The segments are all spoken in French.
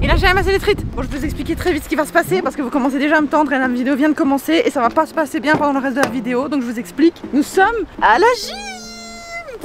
Et là j'ai ramassé les frites. Bon, je vais vous expliquer très vite ce qui va se passer parce que vous commencez déjà à me tendre et la vidéo vient de commencer et ça va pas se passer bien pendant le reste de la vidéo. Donc je vous explique. Nous sommes à la gym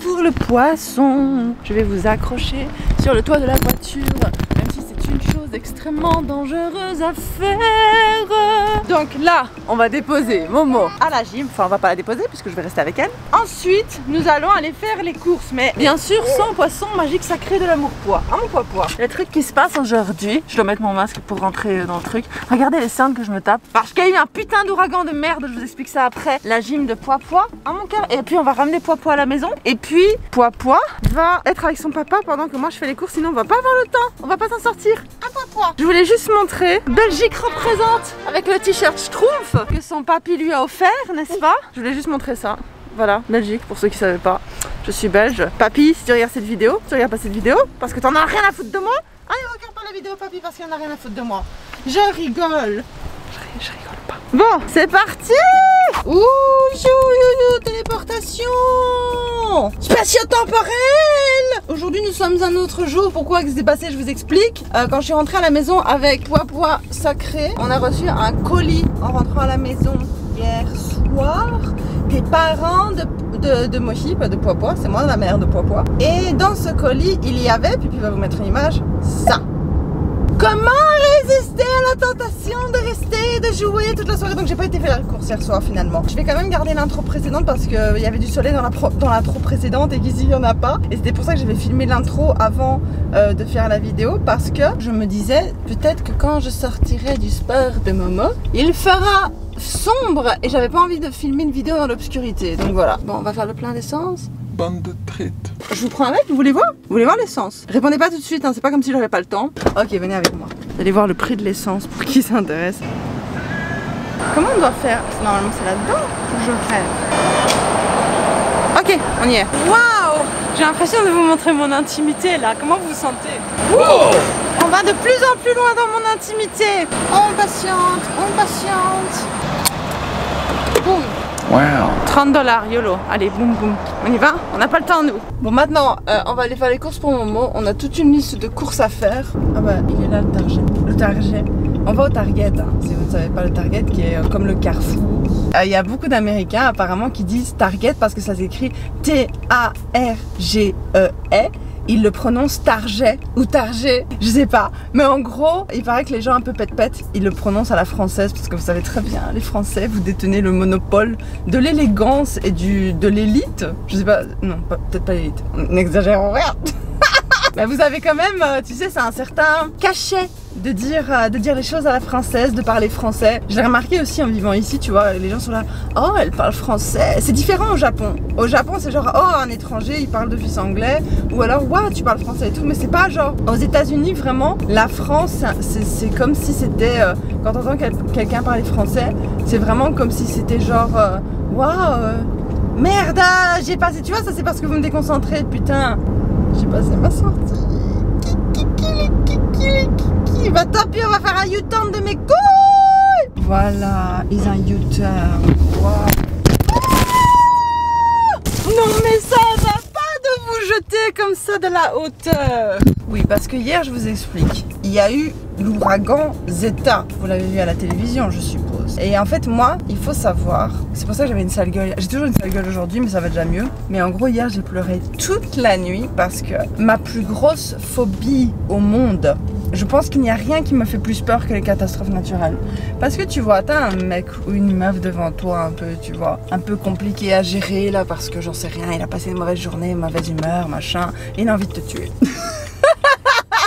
pour le poisson. Je vais vous accrocher sur le toit de la voiture, même si c'est une chose extrêmement dangereuse à faire. Donc là, on va déposer Momo à la gym. Enfin, on va pas la déposer puisque je vais rester avec elle. Ensuite, nous allons aller faire les courses. Mais bien sûr, sans poisson magique sacré de l'amour-poids. Ah, mon poids-poids. Le truc qui se passe aujourd'hui, je dois mettre mon masque pour rentrer dans le truc. Regardez les cernes que je me tape. Parce qu'il y a eu un putain d'ouragan de merde. Je vous explique ça après. La gym de poids-poids. Ah, mon cœur. Et puis, on va ramener poids-poids à la maison. Et puis, poids-poids va être avec son papa pendant que moi je fais les courses. Sinon, on va pas avoir le temps. On va pas s'en sortir. Ah, poids-poids. Je voulais juste montrer. Belgique représente avec le t-shirt Schtroumpf que son papy lui a offert, n'est-ce pas? Je voulais juste montrer ça. Voilà, Belgique, pour ceux qui savaient pas. Je suis belge. Papy, si tu regardes cette vidéo, tu regardes pas cette vidéo parce que t'en as rien à foutre de moi. Ah, il regarde pas la vidéo, papy, parce qu'il en a rien à foutre de moi. Je rigole. Je rigole pas. Bon, c'est parti. Ouh, téléportation spatio-temporelle. Aujourd'hui, nous sommes un autre jour. Pourquoi que c'est passé, je vous explique. Quand je suis rentrée à la maison avec poids sacré, on a reçu un colis en rentrant à la maison hier soir des parents de Mochi, pas de poids, c'est moi la mère de poids. Et dans ce colis, il y avait, puis va vous mettre une image, ça. Comment résister à la tentation de rester, de jouer toute la soirée? Donc j'ai pas été faire la course hier soir finalement. Je vais quand même garder l'intro précédente parce qu'il y avait du soleil dans l'intro précédente et qu'ici il y en a pas. Et c'était pour ça que j'avais filmé l'intro avant de faire la vidéo, parce que je me disais peut-être que quand je sortirai du sport de Momo, il fera sombre et j'avais pas envie de filmer une vidéo dans l'obscurité. Donc voilà. Bon, on va faire le plein d'essence. Bande de traite. Je vous prends avec, vous voulez voir? Vous voulez voir l'essence? Répondez pas tout de suite, hein, c'est pas comme si j'avais pas le temps. Ok, venez avec moi. Vous allez voir le prix de l'essence pour qui s'intéresse. Comment on doit faire? Normalement c'est là-dedans. Je rêve. Ok, on y est. Waouh! J'ai l'impression de vous montrer mon intimité là. Comment vous vous sentez? Wow! On va de plus en plus loin dans mon intimité. On patiente, on patiente. Boum! Wow. 30 $, YOLO. Allez, boum boum. On y va? On n'a pas le temps, nous. Bon, maintenant, on va aller faire les courses pour Momo. On a toute une liste de courses à faire. Ah bah, il est là, le Target. Le Target. On va au Target, hein, si vous ne savez pas, le Target qui est comme le Carrefour. Il y a beaucoup d'Américains, apparemment, qui disent Target parce que ça s'écrit T-A-R-G-E-E. Ils le prononcent Target ou Target, je sais pas. Mais en gros, il paraît que les gens un peu pète-pète, ils le prononcent à la française parce que vous savez très bien, les Français, vous détenez le monopole de l'élégance et de l'élite. Je sais pas, non, peut-être pas l'élite, n'exagérons rien. Mais vous avez quand même, tu sais, c'est un certain cachet de dire les choses à la française, de parler français. Je l'ai remarqué aussi en vivant ici, tu vois, les gens sont là, oh, elle parle français. C'est différent au Japon. Au Japon, c'est genre, oh, un étranger, il parle d'office anglais. Ou alors, ouais, tu parles français et tout. Mais c'est pas genre, aux États-Unis, vraiment, la France, c'est comme si c'était, quand t'entends quelqu'un parler français, c'est vraiment comme si c'était genre, waouh, merde, j'ai passé, tu vois, ça c'est parce que vous me déconcentrez, putain. J'ai passé ma sortie. Bah tant pis, on va faire un U-turn de mes couilles. Voilà, ils ont un U-turn. Wow. Non mais ça va pas de vous jeter comme ça de la hauteur. Oui, parce que hier, je vous explique, il y a eu l'ouragan Zeta. Vous l'avez vu à la télévision, je suppose. Et en fait, moi, il faut savoir, c'est pour ça que j'avais une sale gueule. J'ai toujours une sale gueule aujourd'hui, mais ça va déjà mieux. Mais en gros, hier, j'ai pleuré toute la nuit parce que ma plus grosse phobie au monde, je pense qu'il n'y a rien qui me fait plus peur que les catastrophes naturelles. Parce que tu vois, t'as un mec ou une meuf devant toi un peu, tu vois, un peu compliqué à gérer là parce que j'en sais rien, il a passé une mauvaise journée, une mauvaise humeur, machin, et il a envie de te tuer.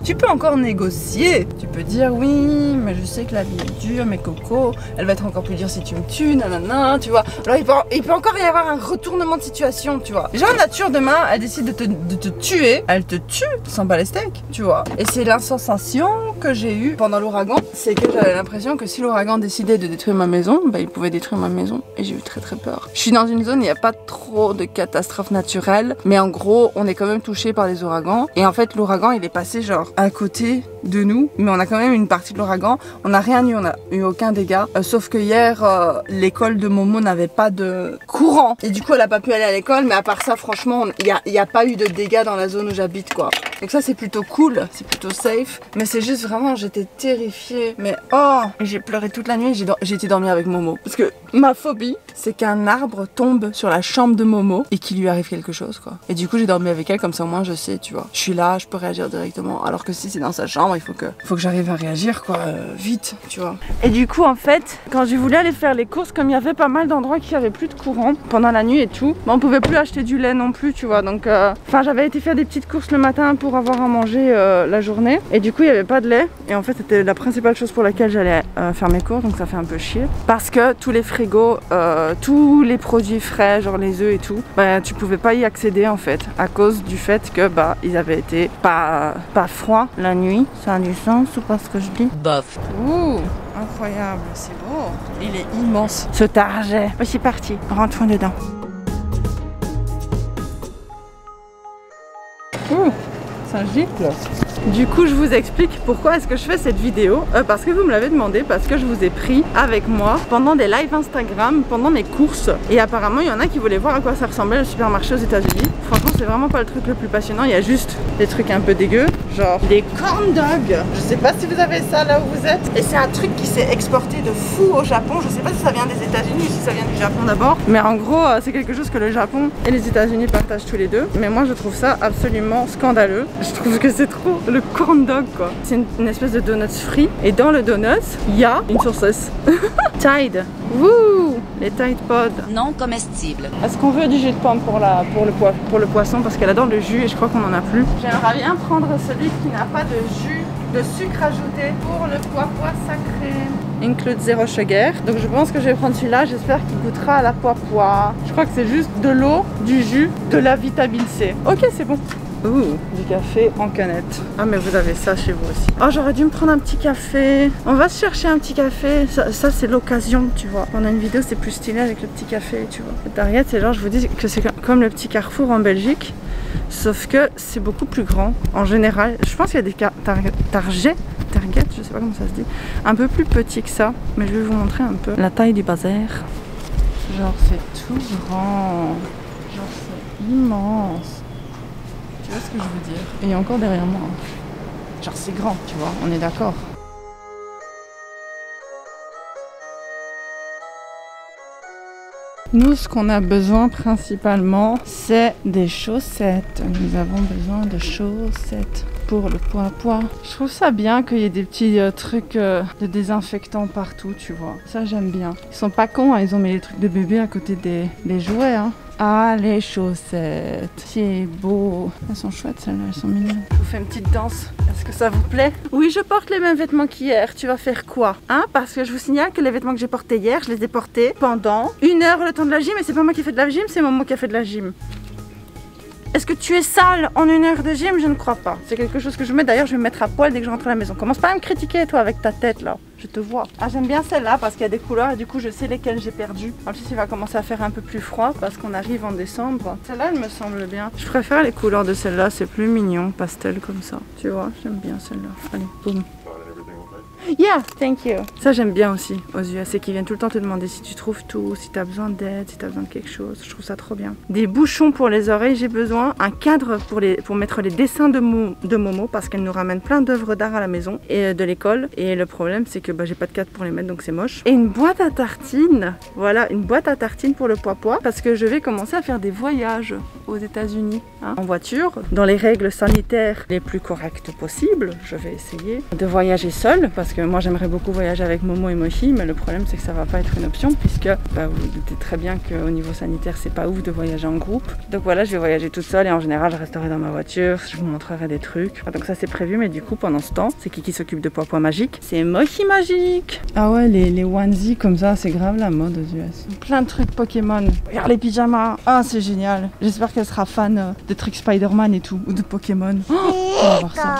Tu peux encore négocier, tu peux dire oui, mais je sais que la vie est dure, mais Coco, elle va être encore plus dure si tu me tues, nanana, tu vois. Alors il peut encore y avoir un retournement de situation, tu vois. Genre nature demain, elle décide de te tuer, elle te tue, sans bat les steaks, tu vois. Et c'est la sensation que j'ai eue pendant l'ouragan, c'est que j'avais l'impression que si l'ouragan décidait de détruire ma maison, bah il pouvait détruire ma maison, et j'ai eu très très peur. Je suis dans une zone où il n'y a pas trop de catastrophes naturelles, mais en gros, on est quand même touché par les ouragans, et en fait l'ouragan il est passé genre à côté de nous, mais on a quand même une partie de l'ouragan. On n'a rien eu, on n'a eu aucun dégât. Sauf que hier, l'école de Momo n'avait pas de courant. Et du coup, elle a pas pu aller à l'école, mais à part ça, franchement, il n'y a pas eu de dégâts dans la zone où j'habite, quoi. Donc ça, c'est plutôt cool, c'est plutôt safe. Mais c'est juste vraiment, j'étais terrifiée. Mais oh, j'ai pleuré toute la nuit, j'ai été dormir avec Momo. Parce que ma phobie, c'est qu'un arbre tombe sur la chambre de Momo et qu'il lui arrive quelque chose, quoi. Et du coup, j'ai dormi avec elle, comme ça au moins je sais, tu vois. Je suis là, je peux réagir directement. Alors que si c'est dans sa chambre, il faut que j'arrive à réagir, quoi, vite, tu vois. Et du coup, en fait, quand j'ai voulu aller faire les courses, comme il y avait pas mal d'endroits qui avaient plus de courant pendant la nuit et tout, bah, on pouvait plus acheter du lait non plus, tu vois. Donc, enfin, j'avais été faire des petites courses le matin pour avoir à manger la journée. Et du coup, il y avait pas de lait. Et en fait, c'était la principale chose pour laquelle j'allais faire mes courses. Donc, ça fait un peu chier. Parce que tous les frigos, tous les produits frais, genre les œufs et tout, bah, tu pouvais pas y accéder en fait, à cause du fait que bah ils avaient été pas froids la nuit. Ça a du sens ou pas ce que je dis? Bof. Ouh, incroyable, c'est beau. Il est immense ce target. Oh, c'est parti, rentrons dedans. Ouh, ça gicle. Du coup, je vous explique pourquoi est-ce que je fais cette vidéo. Parce que vous me l'avez demandé, parce que je vous ai pris avec moi pendant des lives Instagram, pendant mes courses. Et apparemment, il y en a qui voulaient voir à quoi ça ressemblait le supermarché aux États-Unis. Franchement, c'est vraiment pas le truc le plus passionnant. Il y a juste des trucs un peu dégueux, genre des corn dogs. Je sais pas si vous avez ça là où vous êtes. Et c'est un truc qui s'est exporté de fou au Japon. Je sais pas si ça vient des États-Unis ou si ça vient du Japon d'abord. Mais en gros, c'est quelque chose que le Japon et les États-Unis partagent tous les deux. Mais moi, je trouve ça absolument scandaleux. Je trouve que c'est trop le corn dog, quoi. C'est une espèce de donuts frit. Et dans le donut, il y a une saucisse. Tide. Wouh, les Tide Pods. Non comestible. Est-ce qu'on veut du jus de pomme pour le poisson? Parce qu'elle adore le jus et je crois qu'on en a plus. J'aimerais bien prendre celui qui n'a pas de jus, de sucre ajouté pour le pois sacré. Include 0 sugar. Donc je pense que je vais prendre celui-là. J'espère qu'il goûtera à la pois. Je crois que c'est juste de l'eau, du jus, de la vitamine C. Ok, c'est bon. Ouh, du café en canette. Ah mais vous avez ça chez vous aussi. Oh, j'aurais dû me prendre un petit café. On va se chercher un petit café. Ça c'est l'occasion, tu vois. Pendant une vidéo c'est plus stylé avec le petit café, tu vois. Le Target, c'est genre, je vous dis que c'est comme le petit Carrefour en Belgique. Sauf que c'est beaucoup plus grand. En général, je pense qu'il y a des Target, je sais pas comment ça se dit, un peu plus petit que ça. Mais je vais vous montrer un peu la taille du bazar. Genre c'est tout grand. Genre c'est immense. Tu vois ce que je veux dire? Et il y a encore derrière moi. Genre c'est grand, tu vois, on est d'accord. Nous, ce qu'on a besoin principalement, c'est des chaussettes. Nous avons besoin de chaussettes pour le pois. Je trouve ça bien qu'il y ait des petits trucs de désinfectants partout, tu vois. Ça, j'aime bien. Ils sont pas cons, hein. Ils ont mis les trucs de bébé à côté des jouets, hein. Ah, les chaussettes, c'est beau. Elles sont chouettes celles-là, elles sont mignonnes. Je vous fais une petite danse, est-ce que ça vous plaît? Oui, je porte les mêmes vêtements qu'hier. Tu vas faire quoi? Hein? Parce que je vous signale que les vêtements que j'ai portés hier, je les ai portés pendant 1 heure le temps de la gym. Et c'est pas moi qui ai fait de la gym, c'est maman qui a fait de la gym. Est-ce que tu es sale en 1 heure de gym? Je ne crois pas. C'est quelque chose que je mets. D'ailleurs, je vais me mettre à poil dès que je rentre à la maison. Commence pas à me critiquer, toi, avec ta tête, là. Je te vois. Ah, j'aime bien celle-là parce qu'il y a des couleurs et du coup, je sais lesquelles j'ai perdu. En plus, il va commencer à faire un peu plus froid parce qu'on arrive en décembre. Celle-là, elle me semble bien. Je préfère les couleurs de celle-là. C'est plus mignon, pastel comme ça. Tu vois, j'aime bien celle-là. Allez, boum. Yeah, thank you. Ça j'aime bien aussi aux US, c'est qu'ils viennent tout le temps te demander si tu trouves tout, si tu as besoin d'aide, si tu as besoin de quelque chose. Je trouve ça trop bien. Des bouchons pour les oreilles, j'ai besoin. Un cadre pour mettre les dessins de Momo parce qu'elle nous ramène plein d'œuvres d'art à la maison et de l'école. Et le problème c'est que bah, j'ai pas de cadre pour les mettre donc c'est moche. Et une boîte à tartines. Voilà, une boîte à tartines pour le pois parce que je vais commencer à faire des voyages aux États-Unis hein, en voiture. Dans les règles sanitaires les plus correctes possibles, je vais essayer de voyager seule parce que moi j'aimerais beaucoup voyager avec Momo et Mochi, mais le problème c'est que ça va pas être une option puisque bah, vous doutez très bien qu'au niveau sanitaire c'est pas ouf de voyager en groupe. Donc voilà, je vais voyager toute seule et en général je resterai dans ma voiture, je vous montrerai des trucs. Donc ça c'est prévu, mais du coup pendant ce temps, c'est qui s'occupe de pois magique? C'est Mochi magique. Ah ouais, les onesies comme ça, c'est grave la mode aux US. Plein de trucs Pokémon. Regarde les pyjamas. Ah c'est génial. J'espère qu'elle sera fan des trucs Spider-Man et tout, ou de Pokémon. Oh, on va voir ça.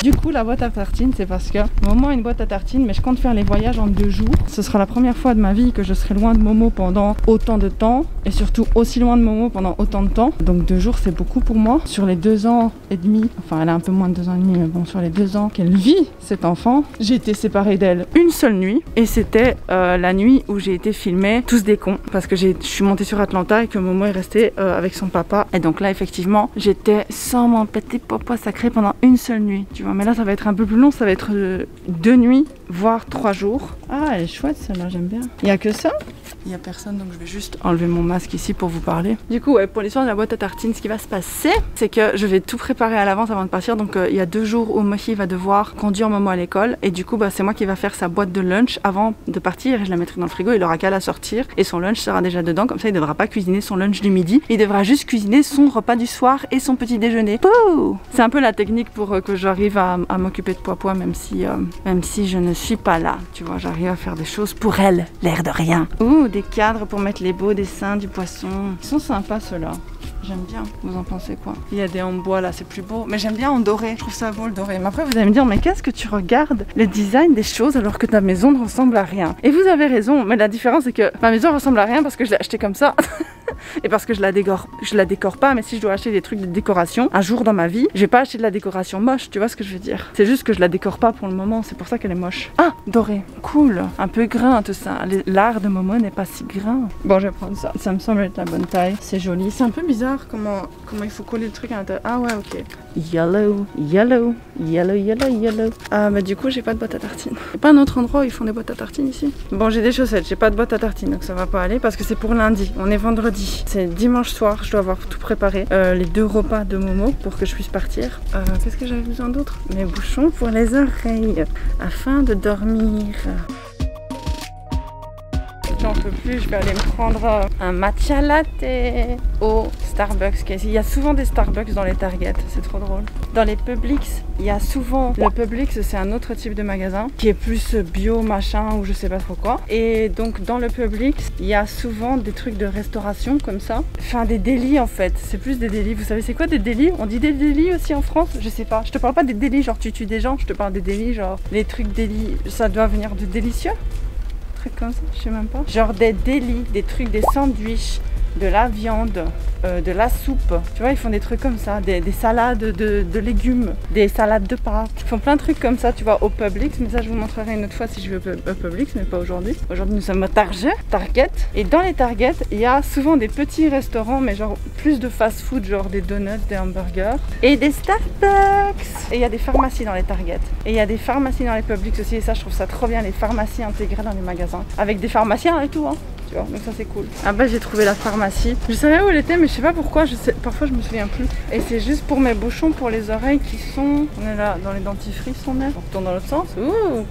Du coup, la boîte à tartines, c'est parce que Momo a une boîte à tartines, mais je compte faire les voyages en 2 jours. Ce sera la première fois de ma vie que je serai loin de Momo pendant autant de temps, et surtout aussi loin de Momo pendant autant de temps. Donc 2 jours, c'est beaucoup pour moi. Sur les 2 ans et demi, enfin elle a un peu moins de 2 ans et demi, mais bon, sur les 2 ans qu'elle vit cet enfant, j'ai été séparée d'elle une seule nuit, et c'était la nuit où j'ai été filmée tous des cons, parce que je suis montée sur Atlanta et que Momo est resté avec son papa. Et donc là, effectivement, j'étais sans mon petit papa sacré pendant une seule nuit, tu vois. Mais là, ça va être un peu plus long, ça va être 2 nuits, voire 3 jours. Ah, elle est chouette celle-là, j'aime bien. Il n'y a que ça? Il n'y a personne, donc je vais juste enlever mon masque ici pour vous parler. Du coup, ouais, pour l'histoire de la boîte à tartines, ce qui va se passer, c'est que je vais tout préparer à l'avance avant de partir. Donc il y a 2 jours où Mohi va devoir conduire Momo à l'école, et du coup, bah, c'est moi qui va faire sa boîte de lunch avant de partir, et je la mettrai dans le frigo. Il aura qu'à la sortir et son lunch sera déjà dedans. Comme ça, il ne devra pas cuisiner son lunch du midi, il devra juste cuisiner son repas du soir et son petit déjeuner. Pouh, c'est un peu la technique pour que j'arrive à m'occuper de Poipois, même si je ne suis pas là. Tu vois, j'arrive à faire des choses pour elle, l'air de rien. Ouh, des cadres pour mettre les beaux dessins du poisson. Ils sont sympas ceux-là. J'aime bien. Vous en pensez quoi? Il y a des en bois là, c'est plus beau. Mais j'aime bien en doré. Je trouve ça beau le doré. Mais après, vous allez me dire, mais qu'est-ce que tu regardes le design des choses alors que ta maison ne ressemble à rien? Et vous avez raison. Mais la différence, c'est que ma maison ressemble à rien parce que je l'ai achetée comme ça. Et parce que je la décore pas. Mais si je dois acheter des trucs de décoration un jour dans ma vie, je vais pas acheter de la décoration moche. Tu vois ce que je veux dire? C'est juste que je la décore pas pour le moment. C'est pour ça qu'elle est moche. Ah, doré. Cool. Un peu grain tout ça. L'art de Momo n'est pas si grain. Bon, je vais prendre ça. Ça me semble être la bonne taille. C'est joli. C'est un peu bizarre comment il faut coller le truc à l'intérieur. Ah ouais, ok. Yellow, yellow, yellow, yellow, yellow. Ah bah du coup j'ai pas de boîte à tartines. Y'a pas un autre endroit où ils font des boîtes à tartines ici? Bon, j'ai des chaussettes, j'ai pas de boîte à tartines, donc ça va pas aller parce que c'est pour lundi. On est vendredi. C'est dimanche soir, je dois avoir tout préparé. Les 2 repas de Momo pour que je puisse partir. Qu'est-ce que j'avais besoin d'autre? Mes bouchons pour les oreilles afin de dormir. J'en peux plus, je vais aller me prendre un matcha latte au Starbucks. Il y a souvent des Starbucks dans les Target, c'est trop drôle. Dans les Publix, il y a souvent... Le Publix, c'est un autre type de magasin qui est plus bio, machin, ou je sais pas trop quoi. Et donc dans le Publix, il y a souvent des trucs de restauration comme ça. Enfin, des délits en fait, c'est plus des délits. Vous savez c'est quoi des délits? On dit des délits aussi en France? Je sais pas. Je te parle pas des délits genre tu tues des gens, je te parle des délits genre... Les trucs délits, ça doit venir de délicieux? Comme ça, je sais même pas. Genre des délis, des trucs, des sandwichs, de la viande, de la soupe. Tu vois, ils font des trucs comme ça, des salades de légumes, des salades de pâtes. Ils font plein de trucs comme ça, tu vois, au Publix. Mais ça, je vous montrerai une autre fois si je vais au Publix, mais pas aujourd'hui. Aujourd'hui, nous sommes au Target. Et dans les Target, il y a souvent des petits restaurants, mais genre plus de fast-food, genre des donuts, des hamburgers et des Starbucks. Et il y a des pharmacies dans les Target. Et il y a des pharmacies dans les Publix aussi. Et ça, je trouve ça trop bien, les pharmacies intégrées dans les magasins. Avec des pharmaciens et tout, hein. Tu vois, donc ça c'est cool. Ah bah j'ai trouvé la pharmacie. Je savais où elle était mais je sais pas pourquoi, parfois je me souviens plus. Et c'est juste pour mes bouchons pour les oreilles qui sont... On est là dans les dentifrices on est. On retourne dans l'autre sens. Ouh.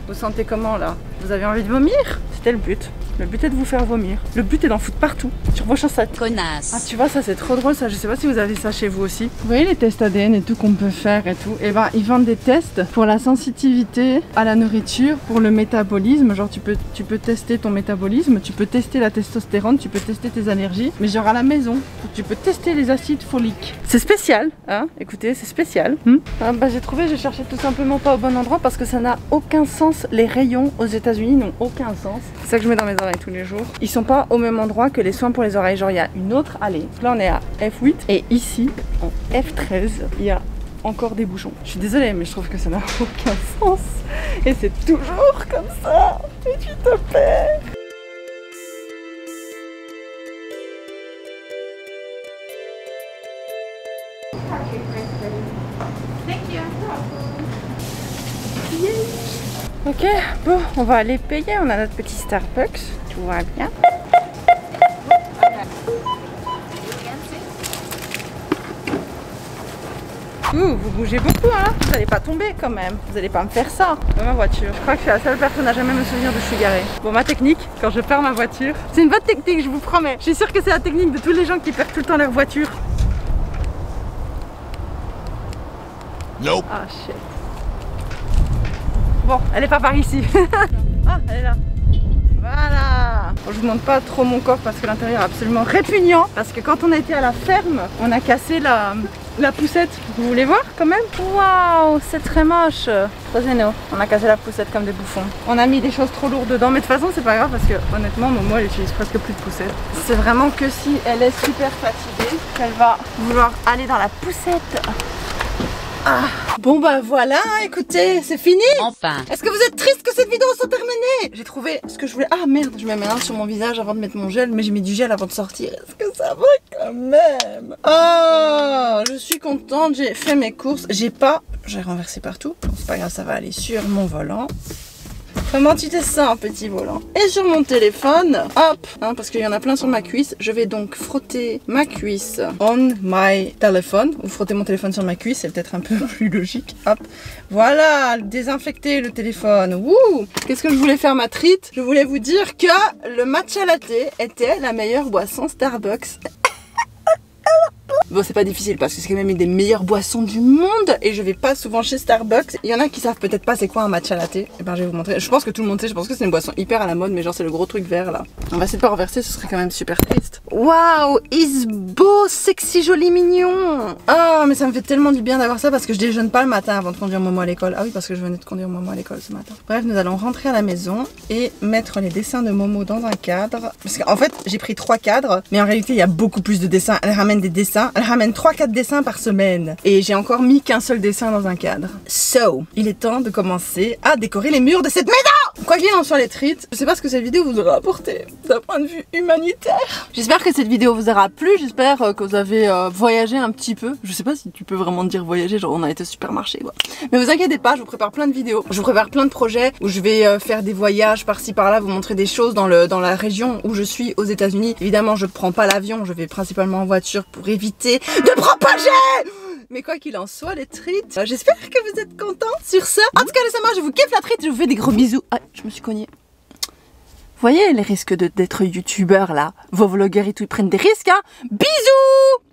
Vous sentez comment là? Vous avez envie de vomir? C'était le but. Le but est de vous faire vomir. Le but est d'en foutre partout, sur vos chaussettes. Connasse. Ah tu vois ça c'est trop drôle ça, je sais pas si vous avez ça chez vous aussi. Vous voyez les tests ADN et tout qu'on peut faire et tout. Et ben ils vendent des tests pour la sensitivité à la nourriture, pour le métabolisme. Genre tu peux tester ton métabolisme, tu peux tester la testostérone, tu peux tester tes allergies. Mais genre à la maison, tu peux tester les acides foliques. C'est spécial, hein. Écoutez, c'est spécial. Ah bah j'ai trouvé, j'ai cherché tout simplement pas au bon endroit parce que ça n'a aucun sens. Les rayons aux États-Unis n'ont aucun sens. C'est ça que je mets dans mes oreilles tous les jours. Ils sont pas au même endroit que les soins pour les oreilles. Genre il y a une autre allée. Là on est à F8 et ici en F13 il y a encore des bouchons. Je suis désolée mais je trouve que ça n'a aucun sens. Et c'est toujours comme ça. Et tu te perds. Ok, bon, on va aller payer. On a notre petit Starbucks. Tout va bien. Vous bougez beaucoup, hein. Vous n'allez pas tomber quand même. Vous n'allez pas me faire ça. Dans ma voiture. Je crois que je suis la seule personne à jamais me souvenir de je suis garée. Bon, ma technique, quand je perds ma voiture, c'est une bonne technique, je vous promets. Je suis sûre que c'est la technique de tous les gens qui perdent tout le temps leur voiture. Nope. Ah shit. Bon, elle est pas par ici. Ah, elle est là. Voilà. Bon, je vous montre pas trop mon coffre parce que l'intérieur est absolument répugnant. Parce que quand on a été à la ferme, on a cassé la poussette. Vous voulez voir quand même? Waouh, c'est très moche. Trop génial. On a cassé la poussette comme des bouffons. On a mis des choses trop lourdes dedans, mais de toute façon c'est pas grave parce que honnêtement Momo elle utilise presque plus de poussette. C'est vraiment que si elle est super fatiguée qu'elle va vouloir aller dans la poussette. Ah. Bon bah voilà, écoutez, c'est fini. Enfin. Est-ce que vous êtes triste que cette vidéo soit terminée? J'ai trouvé ce que je voulais. Ah merde, je mets mes mains sur mon visage avant de mettre mon gel, mais j'ai mis du gel avant de sortir. Est-ce que ça va quand même? Oh, je suis contente, j'ai fait mes courses. J'ai renversé partout. Bon, c'est pas grave, ça va aller sur mon volant. Comment tu te sens, petit volant? Et sur mon téléphone, hop, hein, parce qu'il y en a plein sur ma cuisse, je vais donc frotter ma cuisse on my téléphone, ou frotter mon téléphone sur ma cuisse, c'est peut-être un peu plus logique, hop. Voilà, désinfecter le téléphone, wouh! Qu'est-ce que je voulais faire ma treat? Je voulais vous dire que le matcha latte était la meilleure boisson Starbucks. Bon, c'est pas difficile parce que c'est quand même une des meilleures boissons du monde et je vais pas souvent chez Starbucks. Il y en a qui savent peut-être pas c'est quoi un matcha latte. Et ben je vais vous montrer. Je pense que tout le monde sait, je pense que c'est une boisson hyper à la mode, mais genre c'est le gros truc vert là. On va essayer de pas renverser, ce serait quand même super triste. Waouh, is beau, sexy, joli, mignon. Ah, mais ça me fait tellement du bien d'avoir ça parce que je déjeune pas le matin avant de conduire Momo à l'école. Ah oui, parce que je venais de conduire Momo à l'école ce matin. Bref, nous allons rentrer à la maison et mettre les dessins de Momo dans un cadre. Parce qu'en fait, j'ai pris 3 cadres, mais en réalité, il y a beaucoup plus de dessins. Elle ramène des dessins. Elle ramène 3-4 dessins par semaine. Et j'ai encore mis qu'un seul dessin dans un cadre. So, il est temps de commencer à décorer les murs de cette maison! Quoi qu'il en soit les treats, je sais pas ce que cette vidéo vous aura apporté d'un point de vue humanitaire. J'espère que cette vidéo vous aura plu, j'espère que vous avez voyagé un petit peu. Je sais pas si tu peux vraiment dire voyager, genre on a été au supermarché quoi. Mais vous inquiétez pas, je vous prépare plein de vidéos. Je vous prépare plein de projets où je vais faire des voyages par-ci par-là, vous montrer des choses dans la région où je suis aux États-Unis. Évidemment, je prends pas l'avion, je vais principalement en voiture pour éviter de propager. Mais quoi qu'il en soit, les treats, j'espère que vous êtes contents sur ça. En tout cas, les amis, je vous kiffe la treat, je vous fais des gros bisous. Ah, je me suis cognée. Vous voyez les risques d'être youtubeur là? Vos vlogueurs et tout, ils prennent des risques, hein? Bisous!